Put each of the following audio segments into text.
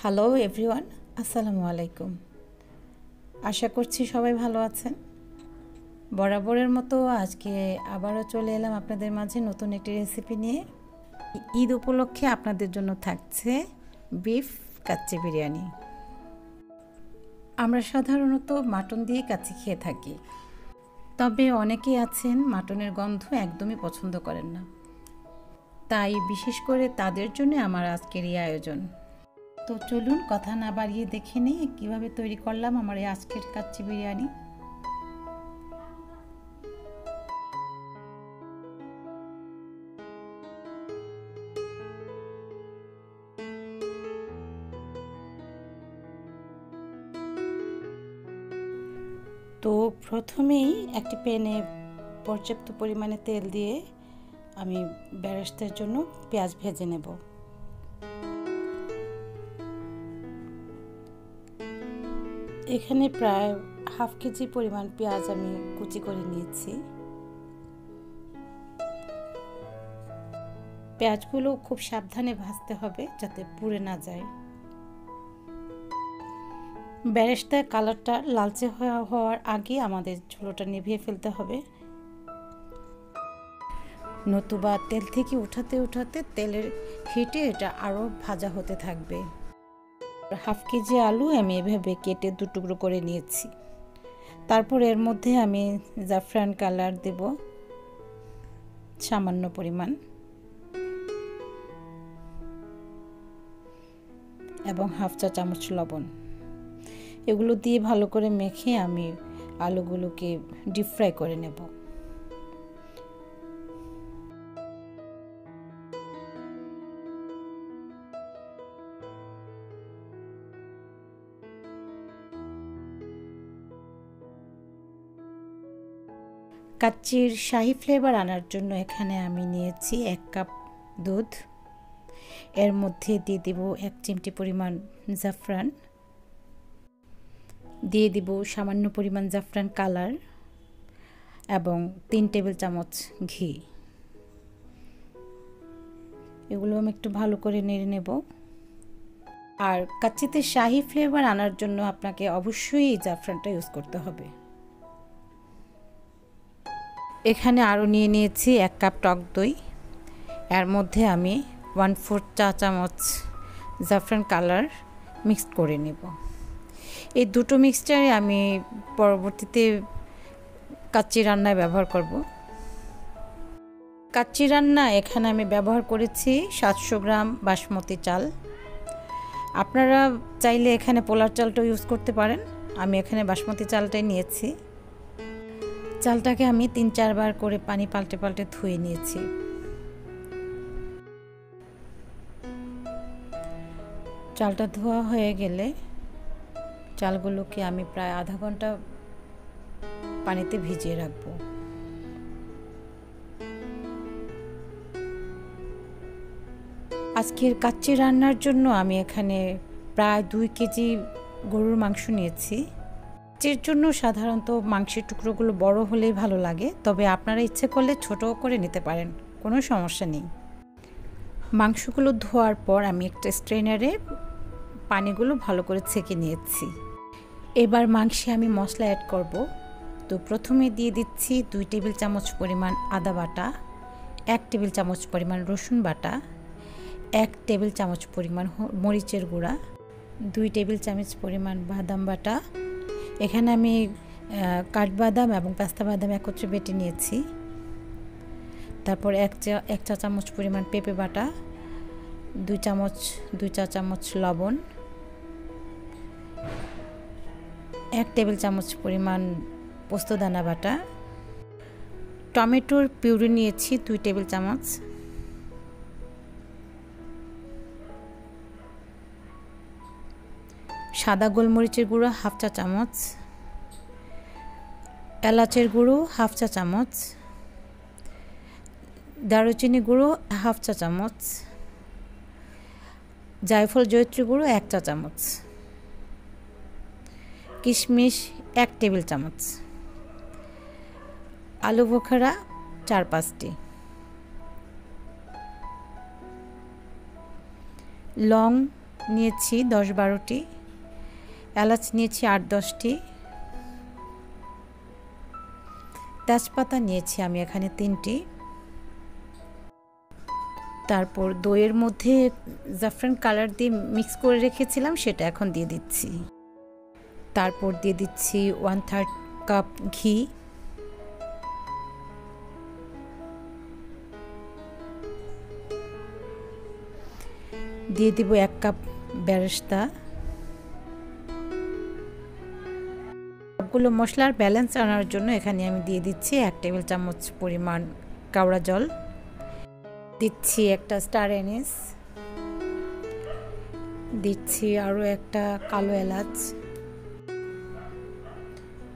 Hello everyone, আসসালামু আলাইকুম। আশা করছি সবাই ভালো আছেন। বরাবরের মতো আজকে আবারও চলে এলাম আপনাদের মাঝে নতুন একটি রেসিপি নিয়ে। ঈদ উপলক্ষে আপনাদের জন্য থাকছে বিফ কাচ্চি বিরিয়ানি। আমরা সাধারণত মাটন দিয়ে কাচ্চি খেয়ে থাকি, তবে অনেকেই আছেন মাটনের গন্ধ একদমই পছন্দ করেন না। তাই বিশেষ করে তাদের জন্য আমার আজকের এই আয়োজন। তো চলুন কথা না বাড়িয়ে দেখে নিই কীভাবে তৈরি করলাম আমার এই আজকের কাচ্চি বিরিয়ানি। তো প্রথমেই একটি প্যানে পর্যাপ্ত পরিমাণে তেল দিয়ে আমি বেরেস্তার জন্য পেঁয়াজ ভেজে নেব। এখানে প্রায় হাফ কেজি পরিমাণ পেঁয়াজ আমি কুচি করে নিয়েছি। পেঁয়াজগুলো খুব সাবধানে ভাজতে হবে যাতে পুড়ে না যায়। বেরেস্তার কালারটা লালচে হওয়ার আগে আমাদের চুলোটা নিভিয়ে ফেলতে হবে, নতুবা তেল থেকে উঠাতে উঠাতে তেলের হিটে এটা আরও ভাজা হতে থাকবে। হাফ কেজি আলু আমি এভাবে কেটে দু টুকরো করে নিয়েছি। তারপর এর মধ্যে আমি জাফরান কালার দেব সামান্য পরিমাণ, এবং হাফ চা চামচ লবণ। এগুলো দিয়ে ভালো করে মেখে আমি আলুগুলোকে ডিপ ফ্রাই করে নেব। কাচ্চির শাহি ফ্লেভার আনার জন্য এখানে আমি নিয়েছি 1 কাপ দুধ। এর মধ্যে দিয়ে দিব 1 চিমটি পরিমাণ জাফরান, দিয়ে দিব সামান্য পরিমাণ জাফরান কালার এবং 3 টেবিল চামচ ঘি। এগুলো আমি একটু ভালো করে নেড়ে নেব। আর কাচ্চিতে শাহি ফ্লেভার আনার জন্য আপনাকে অবশ্যই এই জাফরানটা ইউজ করতে হবে। এখানে আরও নিয়ে নিয়েছি 1 কাপ টক দই। এর মধ্যে আমি 1/4 চা চামচ জাফরান কালার মিক্সড করে নেব। এই দুটো মিক্সচারে আমি পরবর্তীতে কাচ্চি রান্নায় ব্যবহার করব। কাচ্চি রান্না এখানে আমি ব্যবহার করেছি 700 গ্রাম বাসমতি চাল। আপনারা চাইলে এখানে পোলার চালটাও ইউজ করতে পারেন, আমি এখানে বাসমতি চালটাই নিয়েছি। চালটাকে আমি 3-4 বার করে পানি পাল্টে পাল্টে ধুয়ে নিয়েছি। চালটা ধোয়া হয়ে গেলে চালগুলোকে আমি প্রায় আধা ঘন্টা পানিতে ভিজিয়ে রাখব। আজকের কাচ্চি রান্নার জন্য আমি এখানে প্রায় 2 কেজি গরুর মাংস নিয়েছি। কাচ্চির জন্য সাধারণত মাংসের টুকরোগুলো বড় হলেই ভালো লাগে, তবে আপনারা ইচ্ছে করলে ছোটও করে নিতে পারেন, কোনো সমস্যা নেই। মাংসগুলো ধোয়ার পর আমি একটা স্ট্রেনারে পানিগুলো ভালো করে ছেঁকে নিয়েছি। এবার মাংসে আমি মশলা অ্যাড করব। তো প্রথমে দিয়ে দিচ্ছি 2 টেবিল চামচ পরিমাণ আদা বাটা, 1 টেবিল চামচ পরিমাণ রসুন বাটা, 1 টেবিল চামচ পরিমাণ মরিচের গুঁড়া, 2 টেবিল চামচ পরিমাণ বাদাম বাটা। এখানে আমি কাঠবাদাম এবং পেস্তা বাদাম একত্রে বেটে নিয়েছি। তারপর 1 চা চামচ পরিমাণ পেঁপে বাটা, 2 চা চামচ লবণ, 1 টেবিল চামচ পরিমাণ পোস্তদানা বাটা, টমেটোর পিউরি নিয়েছি 2 টেবিল চামচ, সাদা গোলমরিচের গুঁড়ো হাফ চা চামচ, এলাচের গুঁড়ো হাফ চা চামচ, দারুচিনি গুঁড়ো হাফ চা চামচ, জায়ফল জয়িত্রী গুঁড়ো 1 চা চামচ, কিশমিশ 1 টেবিল চামচ, আলু বোখারা 4-5টি, লং নিয়েছি 10-12টি, এলাচ নিয়েছি 8-10টি, তেজপাতা নিয়েছি আমি এখানে 3টি। তারপর দইয়ের মধ্যে জাফরান কালার দিয়ে মিক্স করে রেখেছিলাম, সেটা এখন দিয়ে দিচ্ছি। তারপর দিয়ে দিচ্ছি 1/3 কাপ ঘি, দিয়ে দিব 1 কাপ বেরেস্তা। সবগুলো মশলার ব্যালেন্স আনার জন্য এখানে আমি দিয়ে দিচ্ছি 1 টেবিল চামচ পরিমাণ কেওড়া জল, দিচ্ছি একটা স্টার এনিস, দিচ্ছি আরও একটা কালো এলাচ,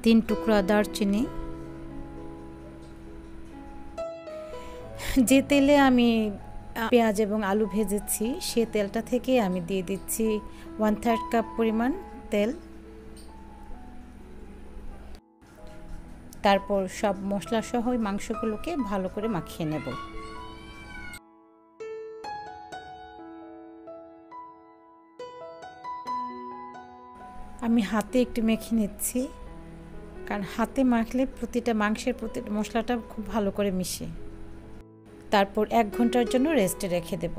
3 টুকরা দারচিনি। যে তেলে আমি পেঁয়াজ এবং আলু ভেজেছি সে তেলটা থেকে আমি দিয়ে দিচ্ছি 1/3 কাপ পরিমাণ তেল। তারপর সব মশলা সহ মাংসগুলোকে ভালো করে মাখিয়ে নেব। আমি হাতে একটু মেখে নিচ্ছি, কারণ হাতে মাখলে প্রতিটা মাংসের প্রতিটা মশলাটা খুব ভালো করে মিশে। তারপর 1 ঘন্টার জন্য রেস্টে রেখে দেব।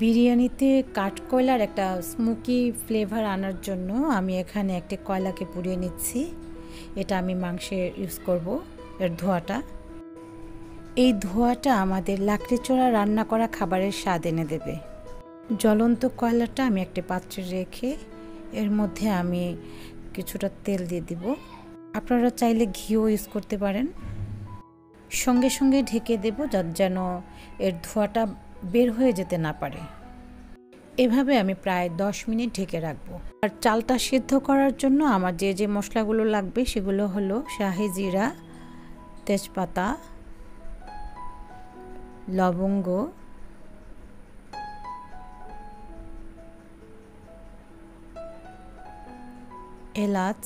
বিরিয়ানিতে কাঠকয়লার একটা স্মোকি ফ্লেভার আনার জন্য আমি এখানে একটা কয়লাকে পুড়িয়ে নিচ্ছি। এটা আমি মাংসে ইউজ করব, এর ধোঁয়াটা। এই ধোঁয়াটা আমাদের লাকড়ি চড়া রান্না করা খাবারের স্বাদ এনে দেবে। জ্বলন্ত কয়লাটা আমি একটা পাত্রে রেখে এর মধ্যে আমি কিছুটা তেল দিয়ে দিব। আপনারা চাইলে ঘিও ইউজ করতে পারেন। সঙ্গে সঙ্গে ঢেকে দেব যেন এর ধোঁয়াটা বের হয়ে যেতে না পারে। এভাবে আমি প্রায় 10 মিনিট ঢেকে রাখবো। আর চালটা সিদ্ধ করার জন্য আমার যে যে মশলাগুলো লাগবে সেগুলো হলো শাহি জিরা, তেজপাতা, লবঙ্গ, এলাচ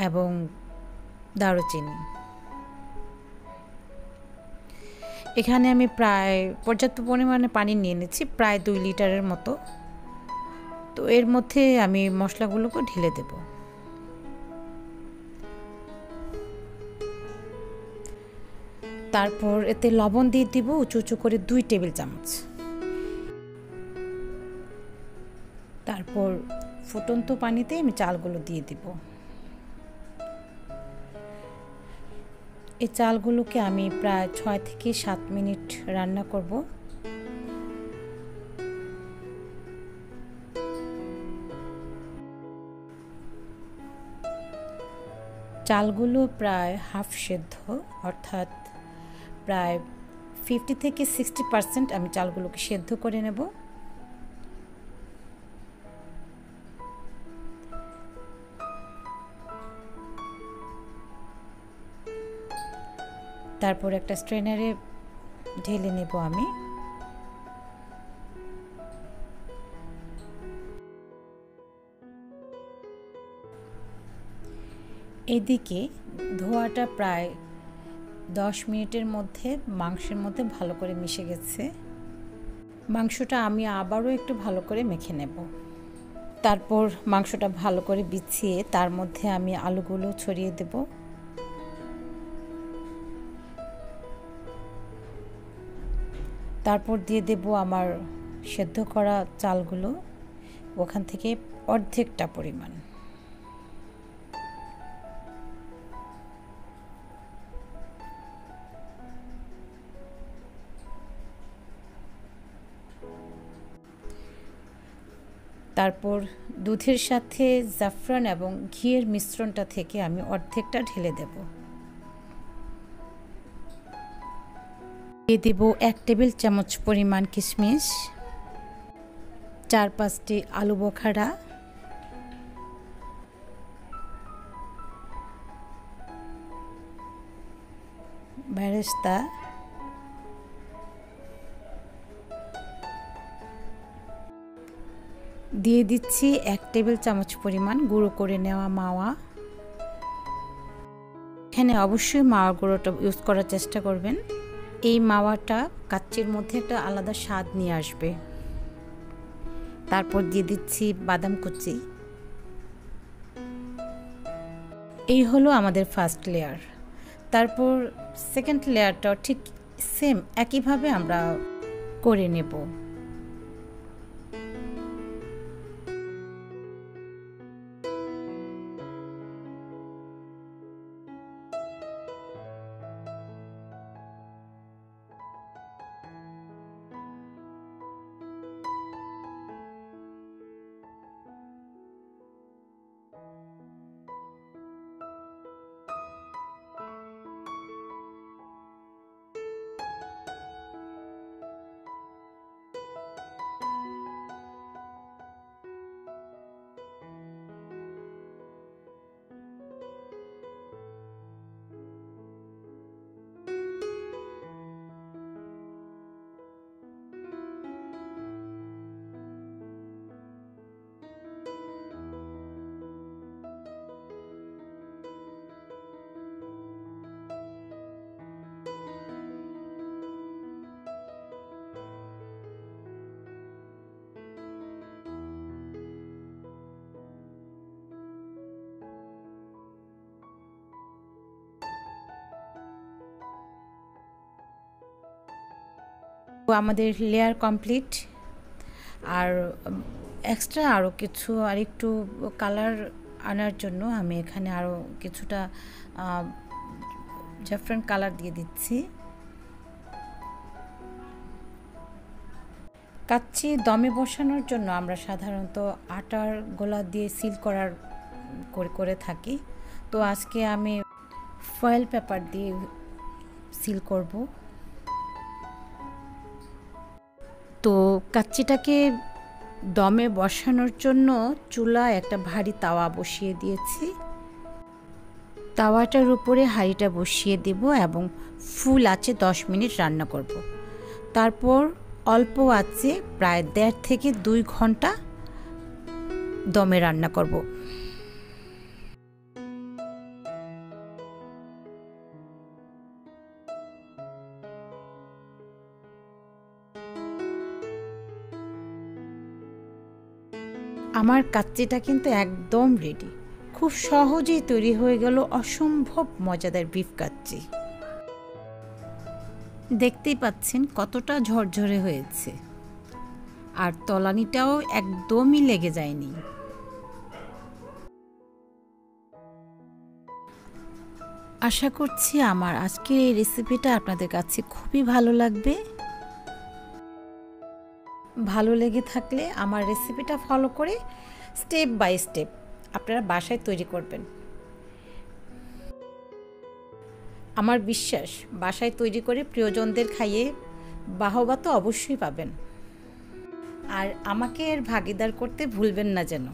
এবং দারুচিনি। এখানে আমি প্রায় পর্যাপ্ত পরিমাণে পানি নিয়ে নিচ্ছি, প্রায় 2 লিটারের মতো। তো এর মধ্যে আমি মশলাগুলোকে ঢেলে দেব। তারপর এতে লবণ দিয়ে দিব উঁচু উঁচু করে 2 টেবিল চামচ। তারপর ফুটন্ত পানিতে আমি চালগুলো দিয়ে দিব। এই চালগুলোকে আমি প্রায় 6 থেকে 7 মিনিট রান্না করব। চালগুলো প্রায় হাফ সেদ্ধ, অর্থাৎ প্রায় 50 থেকে 60% আমি চালগুলোকে সেদ্ধ করে নেব। তারপর একটা স্ট্রেনারে ঢেলে নেব আমি। এদিকে ধোঁয়াটা প্রায় 10 মিনিটের মধ্যে মাংসের মধ্যে ভালো করে মিশে গেছে। মাংসটা আমি আবারও একটু ভালো করে মেখে নেব। তারপর মাংসটা ভালো করে বিছিয়ে তার মধ্যে আমি আলুগুলো ছড়িয়ে দেব। তারপর দিয়ে দেব আমার সেদ্ধ করা চালগুলো, ওখান থেকে অর্ধেকটা পরিমাণ। তারপর দুধের সাথে জাফরান এবং ঘিয়ের মিশ্রণটা থেকে আমি অর্ধেকটা ঢেলে দেব। দিয়ে দেব 1 টেবিল চামচ পরিমাণ কিশমিশ, 4-5টি আলু বোখারা, বেরেস্তা, দিয়ে দিচ্ছি 1 টেবিল চামচ পরিমাণ গুঁড়ো করে নেওয়া মাওয়া। এখানে অবশ্যই মাওয়া গুঁড়োটা ইউজ করার চেষ্টা করবেন। এই মাওয়াটা কাচ্চির মধ্যে একটা আলাদা স্বাদ নিয়ে আসবে। তারপর দিয়ে দিচ্ছি বাদাম কুচি। এই হলো আমাদের ফার্স্ট লেয়ার। তারপর সেকেন্ড লেয়ারটাও ঠিক সেম একইভাবে আমরা করে নেব। আমাদের লেয়ার কমপ্লিট। আর এক্সট্রা আরও কিছু আরেকটু কালার আনার জন্য আমি এখানে আরও কিছুটা জাফরান কালার দিয়ে দিচ্ছি। কাচ্চি দমে বসানোর জন্য আমরা সাধারণত আটার গোলা দিয়ে সিল করে থাকি। তো আজকে আমি ফয়েল পেপার দিয়ে সিল করব। তো কাচ্চিটাকে দমে বসানোর জন্য চুলায় একটা ভারী তাওয়া বসিয়ে দিয়েছি। তাওয়াটার উপরে হাঁড়িটা বসিয়ে দেব এবং ফুল আঁচে 10 মিনিট রান্না করব। তারপর অল্প আঁচে প্রায় 1.5 থেকে 2 ঘন্টা দমে রান্না করব। আমার কাচ্চিটা কিন্তু একদম রেডি। খুব সহজেই তৈরি হয়ে গেল অসম্ভব মজাদার বিফ কাচ্চি। দেখতেই পাচ্ছেন কতটা ঝরঝরে হয়েছে, আর তলানিটাও একদমই লেগে যায়নি। আশা করছি আমার আজকের এই রেসিপিটা আপনাদের কাছে খুবই ভালো লাগবে। ভালো লেগে থাকলে আমার রেসিপিটা ফলো করে স্টেপ বাই স্টেপ আপনারা বাসায় তৈরি করবেন। আমার বিশ্বাস বাসায় তৈরি করে প্রিয়জনদের খাইয়ে বাহবা তো অবশ্যই পাবেন। আর আমাকে এর ভাগিদার করতে ভুলবেন না যেন।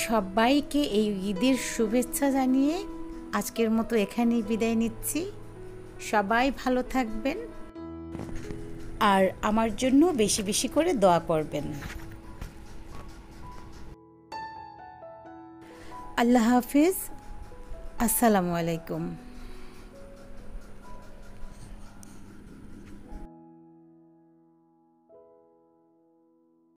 সবাইকে এই ঈদের শুভেচ্ছা জানিয়ে আজকের মতো এখানেই বিদায় নিচ্ছি। সবাই ভালো থাকবেন আর আমার জন্য বেশি বেশি করে দোয়া করবেন। আল্লাহ হাফিজ। আসসালামু আলাইকুম।